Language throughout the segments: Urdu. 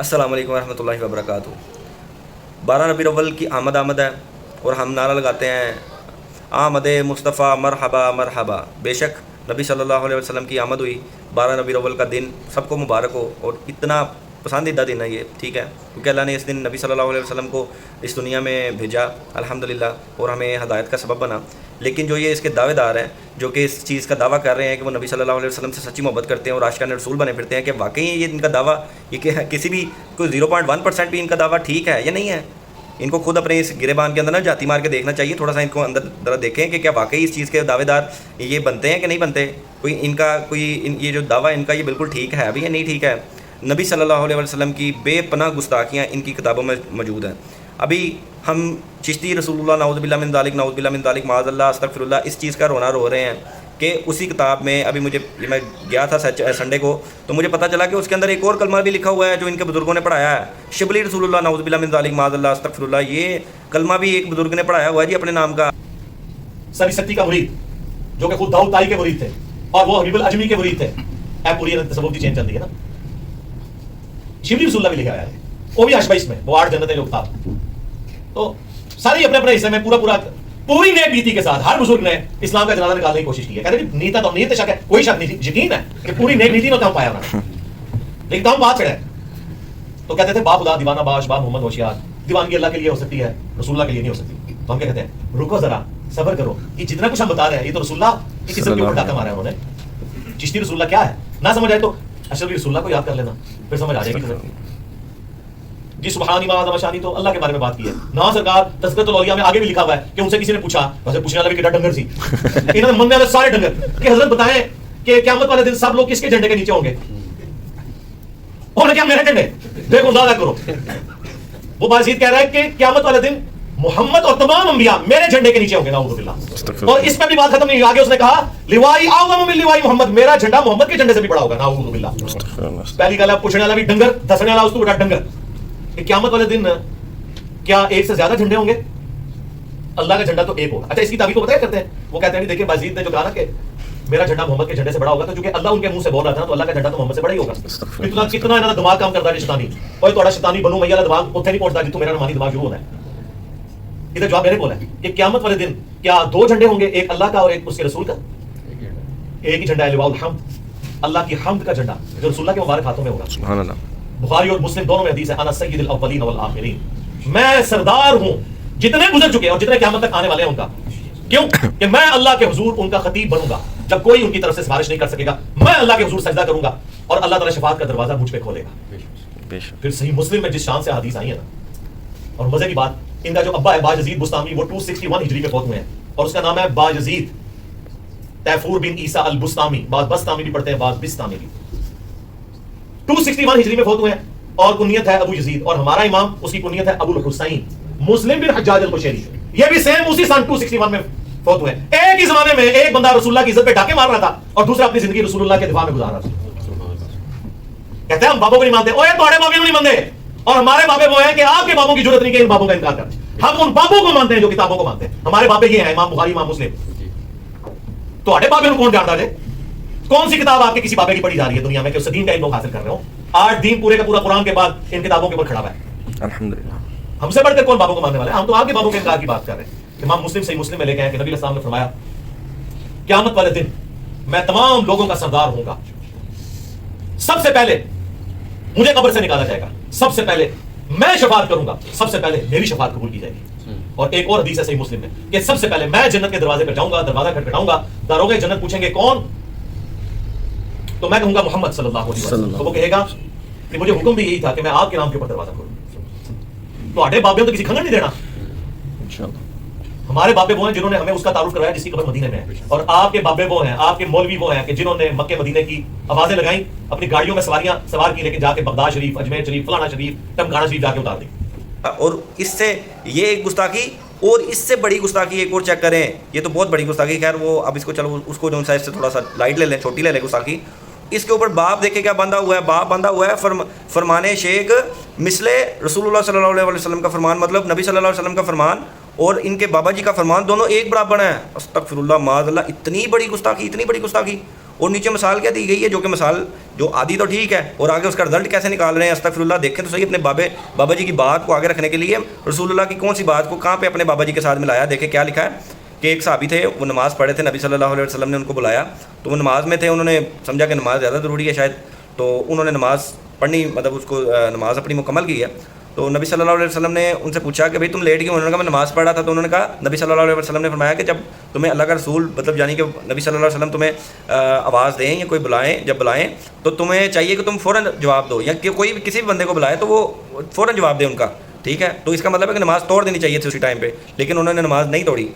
السلام علیکم ورحمۃ اللہ وبرکاتہ۔ 12 ربیع الاول کی آمد ہے اور ہم نعرہ لگاتے ہیں آمد مصطفیٰ مرحبا مرحبا۔ بے شک نبی صلی اللہ علیہ وسلم کی آمد ہوئی 12 ربیع الاول کا دن سب کو مبارک ہو، اور اتنا پسندیدہ دن ہے یہ، ٹھیک ہے، کیونکہ اللہ نے اس دن نبی صلی اللہ علیہ وسلم کو اس دنیا میں بھیجا الحمدللہ، اور ہمیں ہدایت کا سبب بنا۔ لیکن جو یہ اس کے دعوے دار ہیں، جو کہ اس چیز کا دعویٰ کر رہے ہیں کہ وہ نبی صلی اللہ علیہ وسلم سے سچی محبت کرتے ہیں اور عاشقان رسول بنے پھرتے ہیں، کہ واقعی یہ ان کا دعویٰ، یہ کہ کسی بھی کوئی 0.1% بھی ان کا دعویٰ ٹھیک ہے یا نہیں ہے؟ ان کو خود اپنے اس گریبان کے اندر نا جاتی مار کے دیکھنا چاہیے، تھوڑا سا ان کو اندر ذرا دیکھیں کہ کیا واقعی اس چیز کے دعوے دار یہ بنتے ہیں کہ نہیں بنتے، کوئی ان کا یہ جو دعویٰ ان کا یہ بالکل ٹھیک ہے ابھی یا نہیں ٹھیک ہے؟ نبی صلی اللہ علیہ وسلم کی بے پناہ گستاخیاں ان کی کتابوں میں موجود ہیں۔ ابھی ہم چشتی رسول اللہ نعوذ باللہ من ذالک نعوذ باللہ من ذالک معاذ اللہ استغفر اللہ، اس چیز کا رونا رو رہے ہیں کہ اسی کتاب میں ابھی میں گیا تھا سنڈے کو، تو مجھے پتہ چلا کہ اس کے اندر ایک اور کلمہ بھی لکھا ہوا ہے جو ان کے بزرگوں نے پڑھایا ہے، شبلی رسول اللہ نعوذ باللہ من ذالک معاذ اللہ استغفر اللہ، یہ کلمہ بھی ایک بزرگ نے پڑھایا ہوا ہے جی اپنے نام کا۔ سری ستی کا مرید جو کہ خود داؤد طائی کے مرید تھے اور وہ حبیب الاجمی کے مرید تھے، اے پوری تصوف کی چین چل رہی ہے نا، شبلی رسول اللہ بھی لکھا آیا ہے، وہ بھی اشبائش میں، وہ 8 جنتیں جو کتاب، تو ساری اپنے اپنے حصے میں پوری نیک نیتی کے ساتھ ہر بزرگ نے اسلام کا جنازہ نکالنے کی کوشش کی ہے۔ کہتے ہیں نیتا تو نیت شک ہے، کوئی شک نہیں، یقین ہے کہ پوری نیک نیتی میں کام پایا انہوں نے، لیکن کام بات چڑھا ہے۔ تو کہتے تھے با خدا دیوانہ باش با محمد ہوشیار، دیوانگی اللہ کے لیے ہو سکتی ہے، رسول اللہ کے لیے نہیں ہو سکتی۔ تو ہم کیا کہتے ہیں، رکو ذرا صبر کرو، یہ جتنا کچھ ہم بتا رہے ہیں یہ تو رسول اللہ کی عزت کے اوپر ڈاکہ مارا ہے انہوں نے۔ چشتی رسول اللہ کیا ہے نہ سمجھ آئے تو اشرفی رسول اللہ کو یاد کر لینا، پھر سمجھ آ جائے گی جی۔ سبحانی ما اعظم شانی تو اللہ کے بارے میں بات کی ہے نا سرکار۔ تذکرۃ الاولیاء میں آگے بھی لکھا ہوا ہے کہ ان سے کسی نے پوچھا، ویسے پوچھنے والا بھی کتنا ڈنگر سی، انہوں نے مننے والے سارے ڈنگر، کہ حضرت بتائیں کہ قیامت والے دن سب لوگ کس کے جھنڈے کے نیچے ہوں گے؟ انہوں نے کیا میرے جھنڈے؟ دیکھو اندازہ کرو، وہ بازید کہہ رہا ہے کہ قیامت والے دن محمد اور تمام انبیاء میرے جھنڈے کے نیچے ہوں گے نعوذ باللہ۔ اور اس میں بھی بات ختم نہیں، آگے اس نے کہا لوائی اعظم من لوائی محمد، میرا جھنڈا محمد کے جھنڈے سے بھی بڑا ہوگا نعوذ باللہ۔ پہلی گل ہے پوچھنے والا بھی ڈنگر، دسنے والا اس کو بڑا ڈنگر، کہ قیامت والے دن کیا ایک سے زیادہ جھنڈے ہوں گے؟ اللہ کا جھنڈا تو ایک ہوگا۔ اچھا اس کی تعبیر کو پتہ کرتے ہیں، وہ کہتے ہیں دیکھیں بازید نے جو کہا نا کہ میرا جھنڈا محمد کے جھنڈے سے بڑا ہوگا، تو چونکہ اللہ ان کے منہ سے بول رہا تھا نا، تو اللہ کا جھنڈا تو محمد سے بڑا ہی ہوگا۔ کتنا انہوں نے دماغ کام کرتا ہے شیطانی، اور تھوڑا شیطانی بنو میاں والا دماغ اتنے نہیں پہنچتا جتوں میرا روحانی دماغ شروع ہوتا ہے۔ ادھر جواب میرے بولا ہے کہ قیامت والے دن کیا 2 جھنڈے ہوں گے، ایک اللہ کا اور ایک اس کے رسول کا؟ ایک ہی جھنڈا ہے، لواء الحمد، اللہ کی حمد کا جھنڈا جو رسول اللہ کے مبارک ہاتھوں میں ہوگا۔ سبحان اللہ۔ بخاری اور مسلم دونوں میں حدیث ہے، انا سید الاولین والآخرین، میں سردار ہوں جتنے گزر چکے اور جتنے قیامت تک آنے والے ہیں ان کا۔ کیوں کہ میں اللہ کے حضور ان کا خطیب بنوں گا، جب کوئی ان کی طرف سے سفارش نہیں کر سکے گا، میں اللہ کے حضور سجدہ کروں گا اور اللہ تعالیٰ شفاعت کا دروازہ مجھ پہ کھولے گا۔ پھر صحیح مسلم میں جس شان سے حدیث آئی ہے نا، اور مزے کی بات، ان کا جو ابا ہے باجزید بستامی، وہ 261 ہجری میں فوت ہوئے ہیں، اور اس کا نام ہے باجزید تیفور بن عیسیٰ البستامی، بعض بستامی بھی پڑھتے ہیں بعض بستامی بھی۔ 261 ہجری میں فوت ہوئے ہیں اور کنیت ہے ابو یزید، اور ہمارا امام اس کی کنیت ہے ابو الحسین مسلم بن حجاج القشیری، یہ بھی سیم اسی سن 261 میں فوت ہوئے ہیں۔ ایک ہی زمانے میں ایک بندہ رسول اللہ کی عزت پہ ڈاکے مار رہا تھا اور دوسرا اپنی زندگی رسول اللہ کے دفاع میں گزار رہا تھا۔ کہتے ہیں ہم بابوں کو نہیں مانتے، اوے تمہارے بابے کو نہیں مانتے، اور ہمارے بابے وہ ہیں کہ آپ کے بابوں کی ضرورت نہیں کہ ان بابوں کا انکار کریں، ہم ان بابوں کو مانتے ہیں جو کتابوں کو مانتے ہیں۔ ہمارے بابے یہ ہیں امام بخاری امام مسلم، تمہارے بابے کو کون جانتا ہے؟ کون سی کتاب آپ کے کسی بابے کی پڑھی جا رہی ہے دنیا میں کہ اس سے دین کا علم حاصل کر رہے ہو؟ 8 دین پورے کا پورا قرآن کے بعد ان کتابوں کے اوپر کھڑا ہوا ہے الحمدللہ۔ ہم سے بڑھ کر کون بابوں کو ماننے والے ہیں؟ ہم تو آپ کے بابوں کے انکار کی بات کر رہے ہیں۔ امام مسلم صحیح مسلم میں لے کے ہیں کہ نبی علیہ السلام نے فرمایا قیامت والے دن میں تمام لوگوں کا سردار ہوں گا، سب سے پہلے مجھے قبر سے نکالا جائے گا، سب سے پہلے میں شفاعت کروں گا، سب سے پہلے میری شفاعت قبول کی جائے گی۔ اور ایک اور حدیث ہے صحیح مسلم میں کہ سب سے پہلے میں جنت کے دروازے پہ جاؤں گا، دروازہ کھٹکھٹاؤں گا، داروغے جنت پوچھیں گے کون؟ تو میں کہوں گا محمد صلی اللہ علیہ وسلم، تو وہ کہے گا کہ مجھے حکم بھی یہی تھا کہ میں آپ کے نام کے اوپر دروازہ کھولوں۔ تو آٹے بابے تو کسی کھنگڑ نہیں دینا، ہمارے بابے وہ ہیں جنہوں نے ہمیں اس کا تعارف کروایا جس کی قبر مدینے میں ہے، اور آپ کے بابے وہ ہیں، آپ کے مولوی وہ ہیں کہ جنہوں نے مکے مدینے کی آوازیں لگائیں، اپنی گاڑیوں میں سواریاں سوار کی، لیکن جا کے بغداد شریف، اجمیر شریف، فلانا شریف، ٹمکانا شریف جا کے اتار دی۔ اور اس سے یہ ایک گستاخی، اور اس سے بڑی گستاخی ایک اور چیک کریں، یہ تو بہت بڑی گستاخی، خیر وہ اب اس کو چلو اس کو جو ہے اس سے تھوڑا سا لائٹ لے لیں، چھوٹی لے لیں گستاخی۔ اس کے اوپر باپ دیکھے کیا بندہ ہوا ہے، باپ بندہ ہوا ہے فرمان شیخ مثل رسول اللہ صلی اللہ علیہ وسلم کا فرمان، مطلب نبی صلی اللہ علیہ وسلم کا فرمان اور ان کے بابا جی کا فرمان دونوں ایک برابر ہیں۔ استغفر اللہ معاذ اللہ، اتنی بڑی گستاخی، اتنی بڑی گستاخی۔ اور نیچے مثال کیا دی گئی ہے, جو کہ مثال جو آدھی تو ٹھیک ہے, اور آگے اس کا رزلٹ کیسے نکال رہے ہیں. استغفر اللہ. دیکھیں تو صحیح اپنے بابا جی کی بات کو آگے رکھنے کے لیے رسول اللہ کی کون سی بات کو کہاں پہ اپنے بابا جی کے ساتھ ملایا. دیکھیں کیا لکھا ہے کہ ایک صحابی تھے, وہ نماز پڑھے تھے, نبی صلی اللہ علیہ وسلم نے ان کو بلایا, تو وہ نماز میں تھے, انہوں نے سمجھا کہ نماز زیادہ ضروری ہے شاید, تو انہوں نے نماز پڑھنی مطلب اس کو نماز اپنی مکمل کی ہے. تو نبی صلی اللہ علیہ وسلم نے ان سے پوچھا کہ بھائی تم لیٹ کیوں. انہوں نے کہا میں نماز پڑھ رہا تھا. تو انہوں نے کہا, نبی صلی اللہ علیہ وسلم نے فرمایا کہ جب تمہیں اللہ کا رسول مطلب یعنی کہ نبی صلی اللہ علیہ وسلم تمہیں آواز دیں یا کوئی بلائیں, جب بلائیں تو تمہیں چاہیے کہ تم فوراً جواب دو, یا کہ کوئی بھی کسی بھی بندے کو بلائے تو وہ فوراً جواب دے ان کا, ٹھیک ہے. تو اس کا مطلب ہے کہ نماز توڑ دینی چاہیے تھی اسی ٹائم پہ, لیکن انہوں نے نماز نہیں توڑی,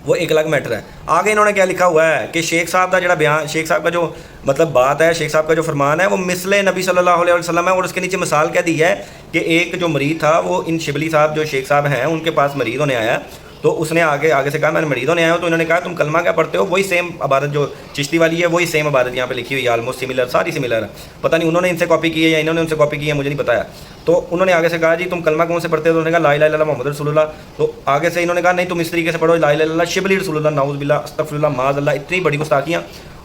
وہ ایک الگ میٹر ہے. آگے انہوں نے کیا لکھا ہوا ہے کہ شیخ صاحب کا جڑا بیان, شیخ صاحب کا جو مطلب بات ہے, شیخ صاحب کا جو فرمان ہے وہ مثل نبی صلی اللہ علیہ وسلم ہے. اور اس کے نیچے مثال کیا دی ہے کہ ایک جو مریض تھا, وہ ان شبلی صاحب جو شیخ صاحب ہیں ان کے پاس مریض ہونے آیا, تو اس نے آگے سے کہا میں مریض ہونے آیا ہوں. تو انہوں نے کہا تم کلمہ کیا پڑھتے ہو. وہی سیم عبارت جو چشتی والی ہے, وہی سیم عبارت یہاں پہ لکھی ہوئی ہے, آلموسٹ سملر, ساری سملر ہے. پتہ نہیں انہوں نے ان سے کاپی کی ہے یا انہوں نے ان سے کاپی کی ہے, مجھے نہیں بتایا. تو انہوں نے آگے سے کہا جی تم کلمہ کون سے پڑھتے ہو. تو انہوں نے کہا لا الہ الا اللہ محمد رسول اللہ. تو آگے سے انہوں نے کہا نہیں تم اس طریقے سے پڑھو, لا الہ الا اللہ شبلی رسول اللہ نعوذ باللہ استغفر اللہ معاذ اللہ. اتنی بڑی گستاخیاں.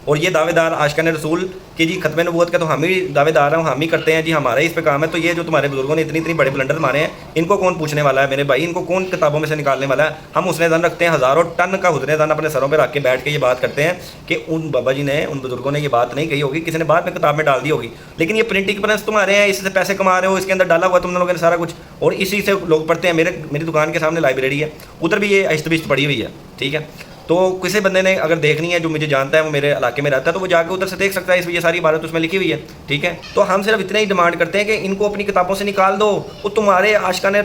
اور یہ دعوے دار عاشقان رسول کہ جی ختم نبوت کا تو ہم ہی دعوے دار ہیں, ہم ہی کرتے ہیں جی, ہمارا ہی اس پہ کام ہے. تو یہ جو تمہارے بزرگوں نے اتنی بڑے بلنڈر مارے ہیں, ان کو کون پوچھنے والا ہے میرے بھائی, ان کو کون کتابوں میں سے نکالنے والا ہے. ہم حسن ظن رکھتے ہیں, ہزاروں ٹن کا حسن ظن اپنے سروں پہ رکھ کے بیٹھ کے یہ بات کرتے ہیں کہ ان بابا جی نے, ان بزرگوں نے یہ بات نہیں کہی ہوگی, کسی نے بعد میں کتاب میں ڈال دی ہوگی. لیکن یہ پرنٹنگ پرنس تمہارے ہیں, اس سے پیسے کما رہے ہو, اس کے اندر ڈالا ہوا تم لوگوں نے سارا کچھ, اور اسی سے لوگ پڑھتے ہیں. میری دکان کے سامنے لائبریری ہے, ادھر بھی یہ اشت بشت پڑی ہوئی ہے, ٹھیک ہے. تو کسی بندے نے اگر دیکھنی ہے جو مجھے جانتا ہے, وہ میرے علاقے میں رہتا ہے, تو وہ جا کے ادھر سے دیکھ سکتا ہے. اس یہ ساری عبارت اس میں لکھی ہوئی ہے, ٹھیک ہے. تو ہم صرف اتنا ہی ڈیمانڈ کرتے ہیں کہ ان کو اپنی کتابوں سے نکال دو. وہ تمہارے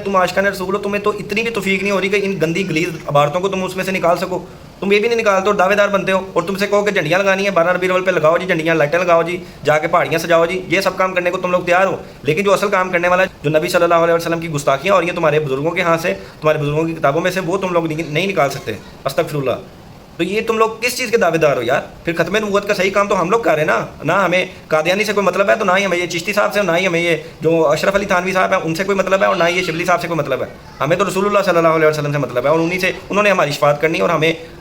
تم عاشقان رسول ہو, تمہیں تو اتنی بھی توفیق نہیں ہو رہی کہ ان گندی گلیز عبارتوں کو تم اس میں سے نکال سکو. تم یہ بھی نہیں نکالتے, اور دعوے دار بنتے ہو, اور تم سے کہو کہ جھنڈیاں لگانی ہے 12 ربیع الاول پہ لگاؤ جی جھنڈیاں, لائٹیں لگاؤ جی, جا کے پہاڑیاں سجاؤ جی. یہ سب کام کرنے کو تم لوگ تیار ہو, لیکن جو اصل کام کرنے والا ہے, جو نبی صلی اللہ علیہ وسلم کی گستاخیاں اور یہ تمہارے بزرگوں کے ہاں سے, تمہارے بزرگوں کی کتابوں میں سے, وہ تم لوگ نہیں نکال سکتے. استغفر اللہ. تو یہ تم لوگ کس چیز کے دعوے دار ہو یار. پھر ختم نبوت کا صحیح کام تو ہم لوگ کر رہے ہیں نا. نہ ہمیں قادیانی سے کوئی مطلب ہے, تو نہ ہی ہمیں یہ چشتی صاحب سے, نہ ہی ہمیں یہ جو اشرف علی تھانوی صاحب ہیں ان سے کوئی مطلب ہے, اور نہ ہی یہ شبلی صاحب سے کوئی مطلب ہے. ہمیں تو رسول اللہ صلی اللہ علیہ وسلم سے مطلب ہے, اور انہوں نے ہماری شفاعت کرنی ہے. اور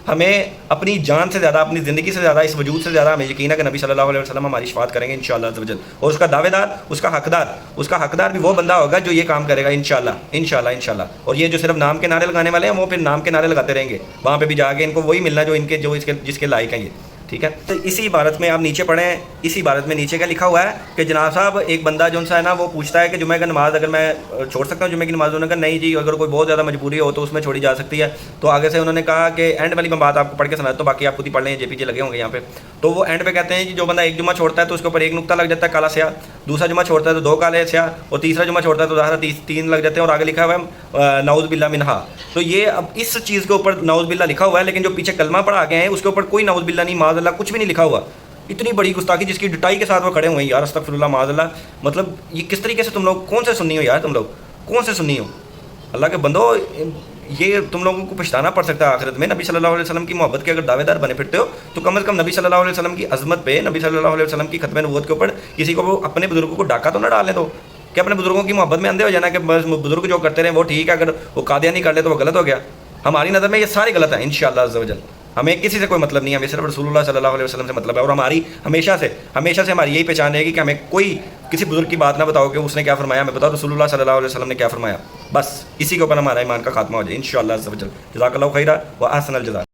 ہمیں اپنی جان سے زیادہ, اپنی زندگی سے زیادہ, اس وجود سے زیادہ ہمیں یقین ہے کہ نبی صلی اللہ علیہ وسلم ہماری شفاعت کریں گے انشاءاللہ عز وجل. اور اس کا دعوے دار, اس کا حقدار بھی وہ بندہ ہوگا جو یہ کام کرے گا انشاءاللہ. اور یہ جو صرف نام کے نعرے لگانے والے ہیں, وہ پھر نام کے نعرے لگاتے رہیں گے, وہاں پہ بھی جا کے ان کو وہی ملنا جو جس کے لائق ہیں یہ, ٹھیک ہے. تو اسی عبارت میں آپ نیچے پڑھیں, اسی عبارت میں نیچے کیا لکھا ہوا ہے کہ جناب صاحب ایک بندہ جو سا ہے نا, وہ پوچھتا ہے کہ جمعہ کی نماز اگر میں چھوڑ سکتا ہوں جمعہ کی نماز. انہوں نے کہا نہیں جی, اگر کوئی بہت زیادہ مجبوری ہو تو اس میں چھوڑی جا سکتی ہے. تو آگے سے انہوں نے کہا کہ اینڈ والی میں بات آپ کو پڑھ کے سناتا ہوں, باقی آپ خود ہی پڑھ لیں, JPJ لگے ہوں گے یہاں پہ. تو وہ اینڈ پہ کہتے ہیں جی جو بندہ ایک جمعہ چھوڑتا ہے تو اس کے اوپر ایک نقطہ لگ جاتا ہے کالا سیاہ, دوسرا جمعہ چھوڑتا ہے تو 2 کالے سیاہ, اور تیسرا جمعہ چھوڑتا ہے تو ظاہر 3 لگ جاتے ہیں. اور آگے لکھا ہوا ہے نعوذ باللہ منہا. تو یہ اب اس چیز کے اوپر نعوذ باللہ لکھا ہوا ہے, لیکن جو پیچھے کلمہ پڑھا گئے ہیں اس کے اوپر کوئی نعوذ باللہ نہیں, معاذ اللہ کچھ بھی نہیں لکھا ہوا. اتنی بڑی گستاخی جس کی ڈٹائی کے ساتھ وہ کھڑے ہوئے ہیں یار. استغفر اللہ معاذ اللہ. مطلب یہ کس طریقے سے تم لوگ کون سے سنی ہو یار, تم لوگ کون سے سنی ہو اللہ کے بندو. یہ تم لوگوں کو پچھتانا پڑ سکتا ہے آخرت میں. نبی صلی اللہ علیہ وسلم کی محبت کے اگر دعوے دار بنے پھرتے ہو, تو کم از کم نبی صلی اللہ علیہ وسلم کی عظمت پہ, نبی صلی اللہ علیہ وسلم کی ختم نبوت کے اوپر کسی کو اپنے بزرگوں کو ڈاکہ تو نہ ڈالنے دو کہ اپنے بزرگوں کی محبت میں اندھے ہو جانا کہ بس بزرگ جو کرتے رہے وہ ٹھیک ہے, اگر وہ قادیانی کر لے تو وہ غلط ہو گیا. ہماری نظر میں یہ سارے غلط ہیں انشاءاللہ عز وجل. ہمیں کسی سے کوئی مطلب نہیں ہے, ہمیں صرف رسول اللہ صلی اللہ علیہ وسلم سے مطلب ہے. اور ہماری ہمیشہ سے ہماری یہی پہچان رہے گی کہ ہمیں کوئی کسی بزرگ کی بات نہ بتاؤ کہ اس نے کیا فرمایا, ہمیں بتاؤ رسول اللہ صلی اللہ علیہ وسلم نے کیا فرمایا. بس اسی کے اوپر ہمارا ایمان کا خاتمہ ہو جائے انشاءاللہ عز وجل. جزاک اللہ خیرا و احسن الجزاء.